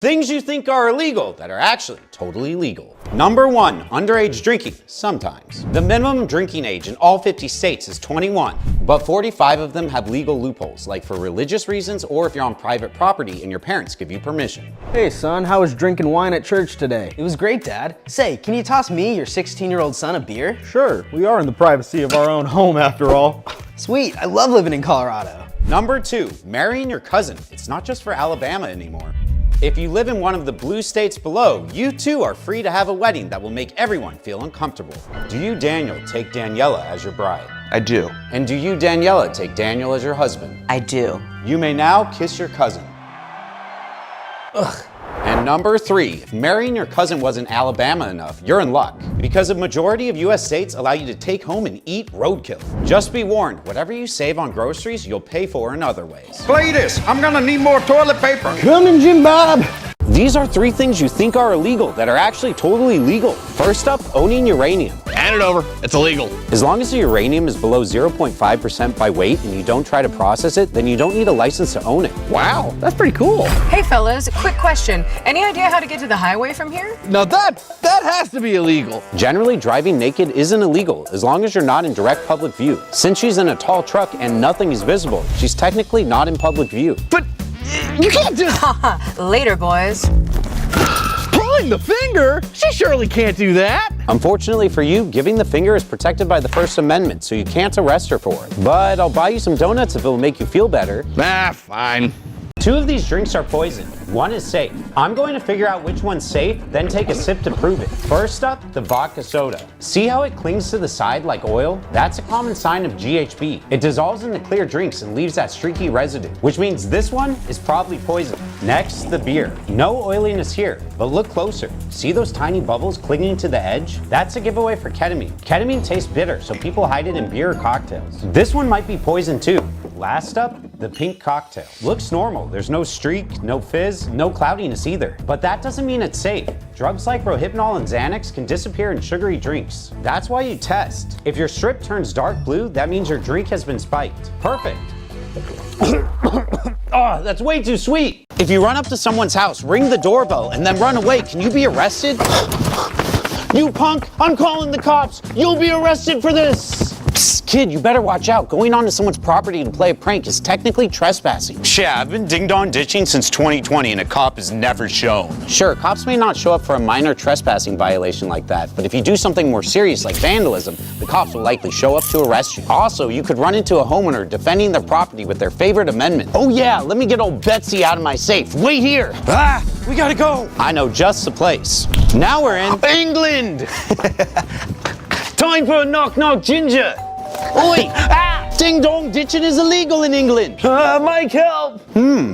Things you think are illegal that are actually totally legal. Number 1, underage drinking, sometimes. The minimum drinking age in all 50 states is 21, but 45 of them have legal loopholes, like for religious reasons or if you're on private property and your parents give you permission. Hey son, how was drinking wine at church today? It was great, Dad. Say, can you toss me, your 16-year-old son, a beer? Sure, we are in the privacy of our own home after all. Sweet, I love living in Colorado. Number 2, marrying your cousin. It's not just for Alabama anymore. If you live in one of the blue states below, you too are free to have a wedding that will make everyone feel uncomfortable. Do you, Daniel, take Daniela as your bride? I do. And do you, Daniela, take Daniel as your husband? I do. You may now kiss your cousin. Ugh. And number 3, if marrying your cousin wasn't Alabama enough, you're in luck. Because a majority of US states allow you to take home and eat roadkill. Just be warned, whatever you save on groceries, you'll pay for in other ways. Play this. I'm gonna need more toilet paper. Coming, Jim Bob! These are 3 things you think are illegal that are actually totally legal. First up, owning uranium. Hand it over. It's illegal. As long as the uranium is below 0.5% by weight and you don't try to process it, then you don't need a license to own it. Wow, that's pretty cool. Hey fellas, quick question. Any idea how to get to the highway from here? Now that has to be illegal. Generally, driving naked isn't illegal as long as you're not in direct public view. Since she's in a tall truck and nothing is visible, she's technically not in public view. But you can't just... Later, boys. Pulling the finger? She surely can't do that. Unfortunately for you, giving the finger is protected by the First Amendment, so you can't arrest her for it. But I'll buy you some donuts if it'll make you feel better. Ah, fine. 2 of these drinks are poison. 1 is safe. I'm going to figure out which one's safe, then take a sip to prove it. First up, the vodka soda. See how it clings to the side like oil? That's a common sign of GHB. It dissolves into clear drinks and leaves that streaky residue, which means this one is probably poison. Next, the beer. No oiliness here, but look closer. See those tiny bubbles clinging to the edge? That's a giveaway for ketamine. Ketamine tastes bitter, so people hide it in beer or cocktails. This one might be poison too. Last up, the pink cocktail. Looks normal. There's no streak, no fizz, no cloudiness either. But that doesn't mean it's safe. Drugs like Rohypnol and Xanax can disappear in sugary drinks. That's why you test. If your strip turns dark blue, that means your drink has been spiked. Perfect. Oh, that's way too sweet. If you run up to someone's house, ring the doorbell, and then run away, can you be arrested? You punk, I'm calling the cops. You'll be arrested for this. Psst, kid, you better watch out. Going onto someone's property to play a prank is technically trespassing. Yeah, I've been ding-dong ditching since 2020 and a cop has never shown. Sure, cops may not show up for a minor trespassing violation like that, but if you do something more serious like vandalism, the cops will likely show up to arrest you. Also, you could run into a homeowner defending their property with their favorite amendment. Oh yeah, let me get old Betsy out of my safe. Wait here. Ah, we gotta go. I know just the place. Now we're in England. Time for a knock-knock ginger. Oi! Ah! Ding dong ditching is illegal in England. Mike, help.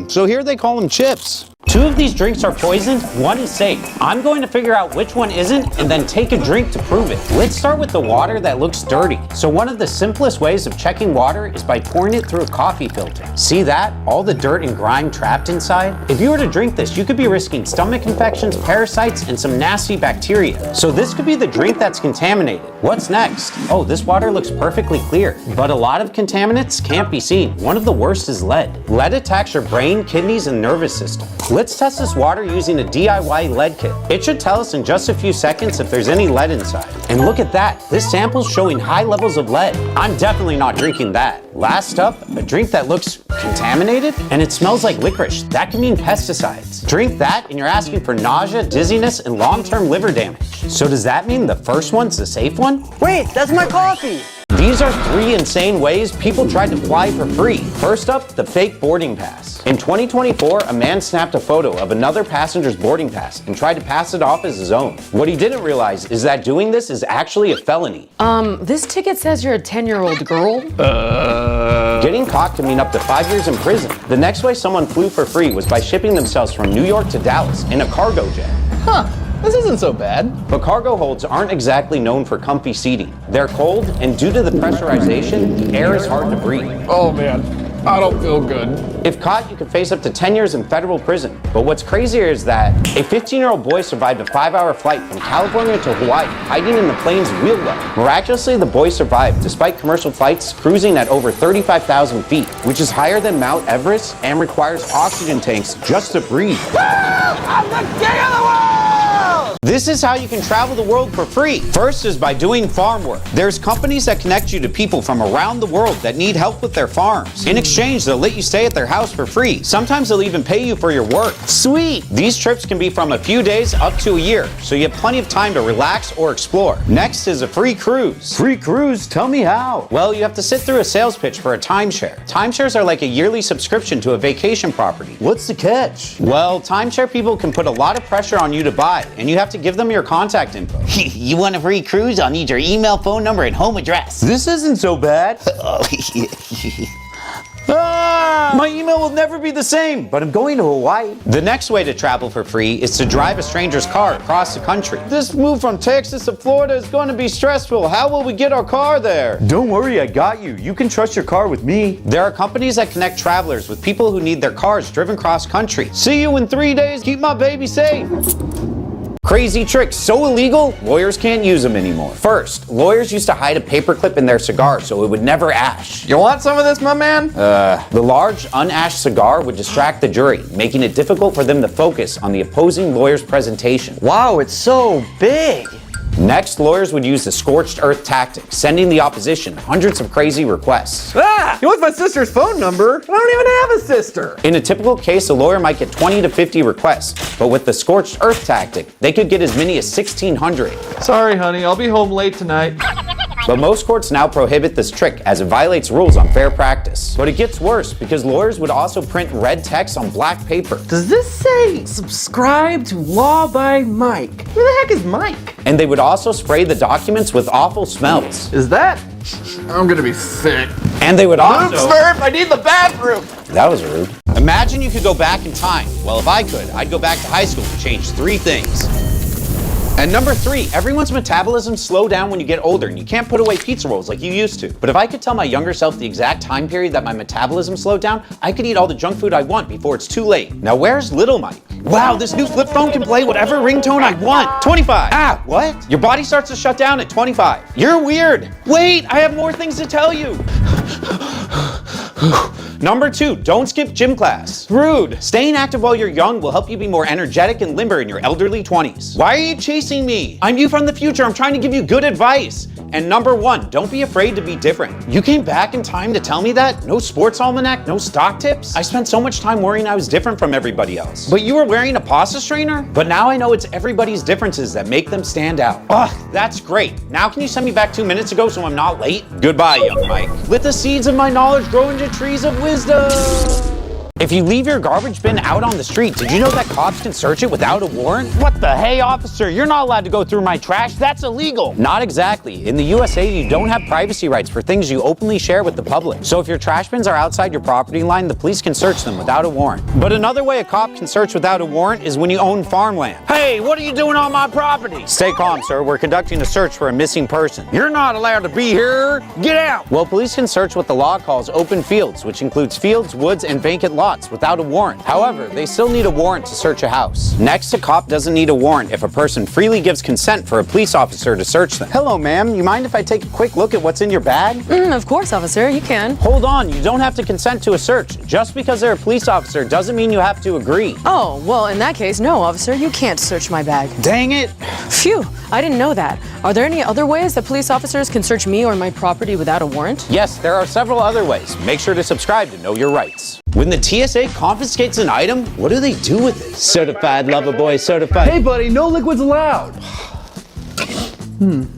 So here they call them chips. 2 of these drinks are poisoned, 1 is safe. I'm going to figure out which one isn't and then take a drink to prove it. Let's start with the water that looks dirty. So one of the simplest ways of checking water is by pouring it through a coffee filter. See that? All the dirt and grime trapped inside? If you were to drink this, you could be risking stomach infections, parasites, and some nasty bacteria. So this could be the drink that's contaminated. What's next? Oh, this water looks perfectly clear, but a lot of contaminants can't be seen. One of the worst is lead. Lead attacks your brain, kidneys, and nervous system. Let's test this water using a DIY lead kit. It should tell us in just a few seconds if there's any lead inside. And look at that, this sample's showing high levels of lead. I'm definitely not drinking that. Last up, a drink that looks contaminated and it smells like licorice. That can mean pesticides. Drink that and you're asking for nausea, dizziness, and long-term liver damage. So does that mean the first one's the safe one? Wait, that's my coffee! These are 3 insane ways people tried to fly for free. First up, the fake boarding pass. In 2024, a man snapped a photo of another passenger's boarding pass and tried to pass it off as his own. What he didn't realize is that doing this is actually a felony. This ticket says you're a 10-year-old girl. Getting caught can mean up to 5 years in prison. The next way someone flew for free was by shipping themselves from New York to Dallas in a cargo jet. Huh. This isn't so bad. But cargo holds aren't exactly known for comfy seating. They're cold, and due to the pressurization, the air is hard to breathe. Oh man, I don't feel good. If caught, you could face up to 10 years in federal prison. But what's crazier is that a 15-year-old boy survived a 5-hour flight from California to Hawaii, hiding in the plane's wheel well. Miraculously, the boy survived despite commercial flights cruising at over 35,000 feet, which is higher than Mount Everest and requires oxygen tanks just to breathe. I'm the king of the world! This is how you can travel the world for free. First is by doing farm work. There's companies that connect you to people from around the world that need help with their farms. In exchange, they'll let you stay at their house for free. Sometimes they'll even pay you for your work. Sweet! These trips can be from a few days up to a year, so you have plenty of time to relax or explore. Next is a free cruise. Free cruise? Tell me how. Well, you have to sit through a sales pitch for a timeshare. Timeshares are like a yearly subscription to a vacation property. What's the catch? Well, timeshare people can put a lot of pressure on you to buy, and you have to give them your contact info. You want a free cruise? I'll need your email, phone number, and home address. This isn't so bad. My email will never be the same, but I'm going to Hawaii. The next way to travel for free is to drive a stranger's car across the country. This move from Texas to Florida is going to be stressful. How will we get our car there? Don't worry, I got you. You can trust your car with me. There are companies that connect travelers with people who need their cars driven cross country. See you in 3 days. Keep my baby safe. Crazy tricks so illegal, lawyers can't use them anymore. First, lawyers used to hide a paperclip in their cigar so it would never ash. You want some of this, my man? The large, unashed cigar would distract the jury, making it difficult for them to focus on the opposing lawyer's presentation. Wow, it's so big. Next, lawyers would use the scorched earth tactic, sending the opposition hundreds of crazy requests. You want my sister's phone number? I don't even have a sister. In a typical case, a lawyer might get 20 to 50 requests, but with the scorched earth tactic, they could get as many as 1,600. Sorry, honey, I'll be home late tonight. But most courts now prohibit this trick as it violates rules on fair practice. But it gets worse because lawyers would also print red text on black paper. Does this say subscribe to Law by Mike? Who the heck is Mike? And they would also spray the documents with awful smells. Is that? I'm gonna be sick. And they would also... Smurf, I need the bathroom! That was rude. Imagine you could go back in time. Well, if I could, I'd go back to high school and change 3 things. And number 3, everyone's metabolism slow down when you get older and you can't put away pizza rolls like you used to. But if I could tell my younger self the exact time period that my metabolism slowed down, I could eat all the junk food I want before it's too late. Now where's little Mike? Wow, this new flip phone can play whatever ringtone I want. 25. Ah, what? Your body starts to shut down at 25. You're weird. Wait, I have more things to tell you. Number 2, don't skip gym class. Rude. Staying active while you're young will help you be more energetic and limber in your elderly 20s. Why are you chasing me? I'm you from the future. I'm trying to give you good advice. And number 1, don't be afraid to be different. You came back in time to tell me that? No sports almanac, no stock tips? I spent so much time worrying I was different from everybody else. But you were wearing a pasta strainer? But now I know it's everybody's differences that make them stand out. Ugh, that's great. Now can you send me back 2 minutes ago so I'm not late? Goodbye, young Mike. Let the seeds of my knowledge grow into trees of wisdom. If you leave your garbage bin out on the street, did you know that cops can search it without a warrant? What the hey, officer? You're not allowed to go through my trash. That's illegal. Not exactly. In the USA, you don't have privacy rights for things you openly share with the public. So if your trash bins are outside your property line, the police can search them without a warrant. But another way a cop can search without a warrant is when you own farmland. Hey, what are you doing on my property? Stay calm, sir. We're conducting a search for a missing person. You're not allowed to be here. Get out. Well, police can search what the law calls open fields, which includes fields, woods, and vacant lots without a warrant. However, they still need a warrant to search a house. Next, a cop doesn't need a warrant if a person freely gives consent for a police officer to search them. Hello, ma'am. You mind if I take a quick look at what's in your bag? Of course, officer, you can. Hold on. You don't have to consent to a search. Just because they're a police officer doesn't mean you have to agree. Oh, well, in that case, no, officer, you can't search my bag. Dang it. Phew, I didn't know that. Are there any other ways that police officers can search me or my property without a warrant? Yes, there are several other ways. Make sure to subscribe to know your rights. When the TSA confiscates an item, what do they do with it? Certified lover boy, certified. Hey, buddy, no liquids allowed.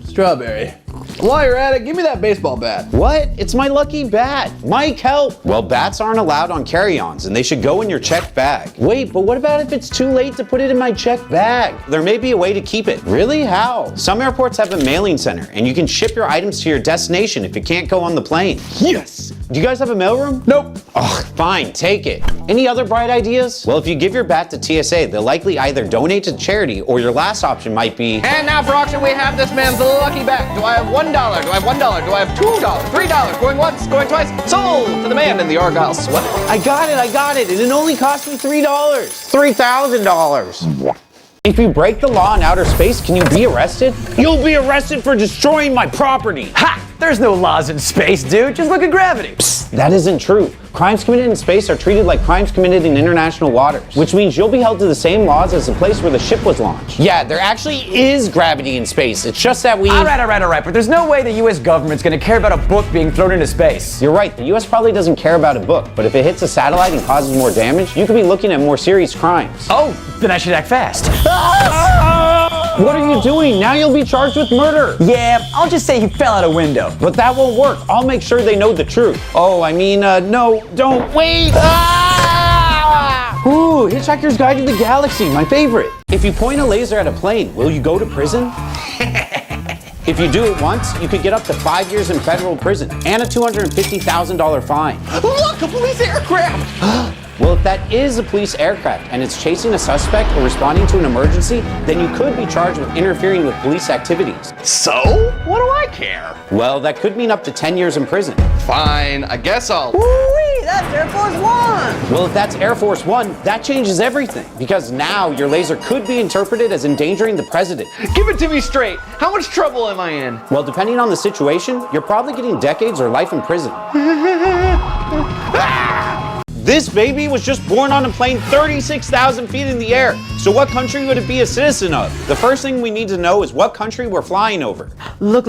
Strawberry. While you're at it, give me that baseball bat. What? It's my lucky bat. Mike, help. Well, bats aren't allowed on carry-ons, and they should go in your checked bag. Wait, but what about if it's too late to put it in my checked bag? There may be a way to keep it. Really? How? Some airports have a mailing center, and you can ship your items to your destination if it can't go on the plane. Yes! Do you guys have a mailroom? Nope. Ugh, fine, take it. Any other bright ideas? Well, if you give your bat to TSA, they'll likely either donate to charity or your last option might be... And now for auction, we have this man's lucky bat. Do I have $1? Do I have $1? Do I have $2? $3? Going once, going twice. Sold to the man in the Argyle sweater. I got it, and it only cost me $3. $3,000. If you break the law in outer space, can you be arrested? You'll be arrested for destroying my property. Ha! There's no laws in space, dude. Just look at gravity. Psst, that isn't true. Crimes committed in space are treated like crimes committed in international waters, which means you'll be held to the same laws as the place where the ship was launched. Yeah, there actually is gravity in space. It's just that we... All right. But there's no way the U.S. government's gonna care about a book being thrown into space. You're right. The U.S. probably doesn't care about a book, but if it hits a satellite and causes more damage, you could be looking at more serious crimes. Oh, then I should act fast. What are you doing? Now you'll be charged with murder. Yeah, I'll just say he fell out a window. But that won't work. I'll make sure they know the truth. Oh, I mean, no, don't. Wait! Ooh, Hitchhiker's Guide to the Galaxy, my favorite. If you point a laser at a plane, will you go to prison? If you do it once, you could get up to 5 years in federal prison and a $250,000 fine. Look, a police aircraft! Well, if that is a police aircraft and it's chasing a suspect or responding to an emergency, then you could be charged with interfering with police activities. So? What do I care? Well, that could mean up to 10 years in prison. Fine, I guess I'll... Woo-wee, that's Air Force One! Well, if that's Air Force One, that changes everything. Because now your laser could be interpreted as endangering the president. Give it to me straight. How much trouble am I in? Well, depending on the situation, you're probably getting decades or life in prison. This baby was just born on a plane 36,000 feet in the air. So what country would it be a citizen of? The first thing we need to know is what country we're flying over. Look,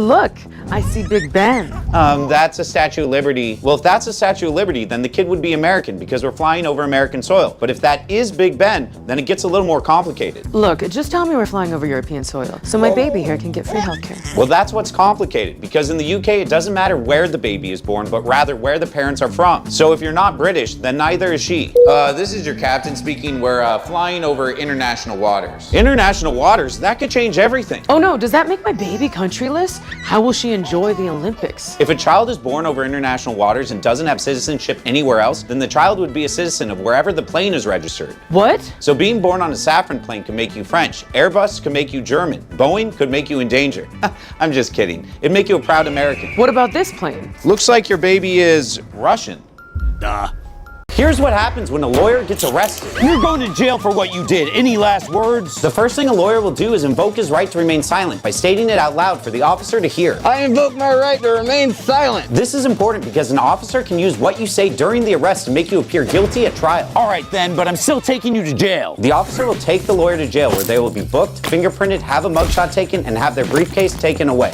I see Big Ben. That's a Statue of Liberty. Well, if that's a Statue of Liberty, then the kid would be American because we're flying over American soil. But if that is Big Ben, then it gets a little more complicated. Look, just tell me we're flying over European soil, so my baby here can get free healthcare. Well, that's what's complicated, because in the UK, it doesn't matter where the baby is born, but rather where the parents are from. So if you're not British, then neither is she. This is your captain speaking. We're flying over international waters. International waters? That could change everything. Oh no, does that make my baby countryless? How will she enjoy the Olympics? If a child is born over international waters and doesn't have citizenship anywhere else, then the child would be a citizen of wherever the plane is registered. What? So being born on a Safran plane could make you French. Airbus could make you German. Boeing could make you endangered. I'm just kidding. It'd make you a proud American. What about this plane? Looks like your baby is Russian. Duh. Here's what happens when a lawyer gets arrested. You're going to jail for what you did. Any last words? The first thing a lawyer will do is invoke his right to remain silent by stating it out loud for the officer to hear. I invoke my right to remain silent. This is important because an officer can use what you say during the arrest to make you appear guilty at trial. All right then, but I'm still taking you to jail. The officer will take the lawyer to jail where they will be booked, fingerprinted, have a mugshot taken, and have their briefcase taken away.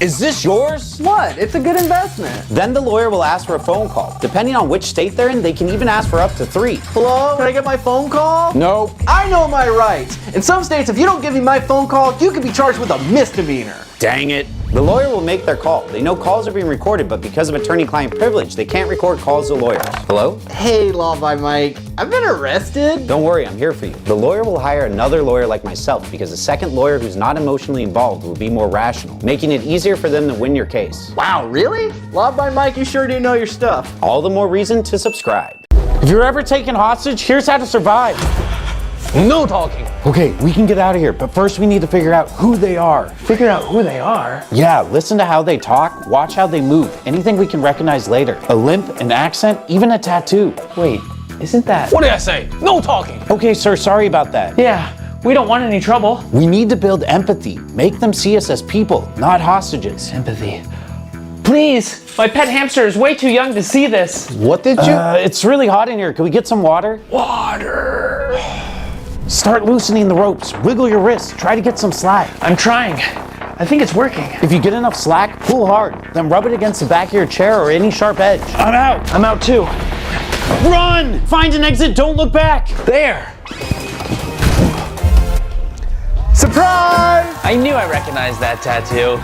Is this yours? What? It's a good investment. Then the lawyer will ask for a phone call. Depending on which state they're in, they can even ask for up to 3. Hello? Can I get my phone call? Nope. I know my rights. In some states, if you don't give me my phone call, you could be charged with a misdemeanor. Dang it. The lawyer will make their call. They know calls are being recorded, but because of attorney-client privilege, they can't record calls to lawyers. Hello? Hey, Law by Mike. I've been arrested. Don't worry, I'm here for you. The lawyer will hire another lawyer like myself because a second lawyer who's not emotionally involved will be more rational, making it easier for them to win your case. Wow, really? Law by Mike, you sure do know your stuff. All the more reason to subscribe. If you're ever taken hostage, here's how to survive. No talking. Okay, we can get out of here, but first we need to figure out who they are. Figure out who they are. Yeah, listen to how they talk, watch how they move, anything we can recognize later. A limp, an accent, even a tattoo. Wait, isn't that... What did I say? No talking. Okay, sir, sorry about that. Yeah, we don't want any trouble. We need to build empathy. Make them see us as people, not hostages. Empathy. Please, my pet hamster is way too young to see this. What did you? It's really hot in here. Can we get some water? Water. Start loosening the ropes. Wiggle your wrists. Try to get some slack. I'm trying. I think it's working. If you get enough slack, pull hard. Then rub it against the back of your chair or any sharp edge. I'm out. I'm out too. Run! Find an exit. Don't look back. There. Surprise! I knew I recognized that tattoo.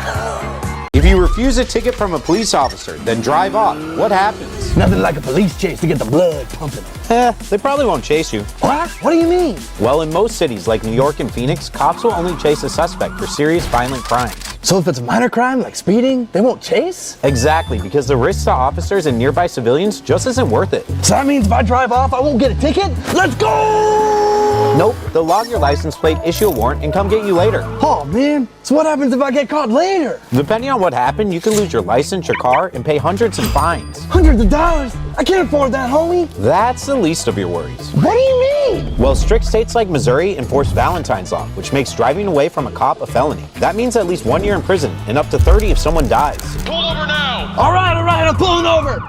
If you refuse a ticket from a police officer, then drive off, what happens? Nothing like a police chase to get the blood pumping. They probably won't chase you. What? What do you mean? Well, in most cities like New York and Phoenix, cops will only chase a suspect for serious violent crimes. So if it's a minor crime like speeding, they won't chase? Exactly, because the risk to officers and nearby civilians just isn't worth it. So that means if I drive off, I won't get a ticket? Let's go! Nope, they'll log your license plate, issue a warrant, and come get you later. Oh man, so what happens if I get caught later? Depending on what happened, you can lose your license, your car, and pay hundreds in fines. Hundreds of dollars? I can't afford that, homie. That's the least of your worries. What do you mean? Well, strict states like Missouri enforce Valentine's Law, which makes driving away from a cop a felony. That means at least 1 year in prison and up to 30 if someone dies. All right, I'm pulling over.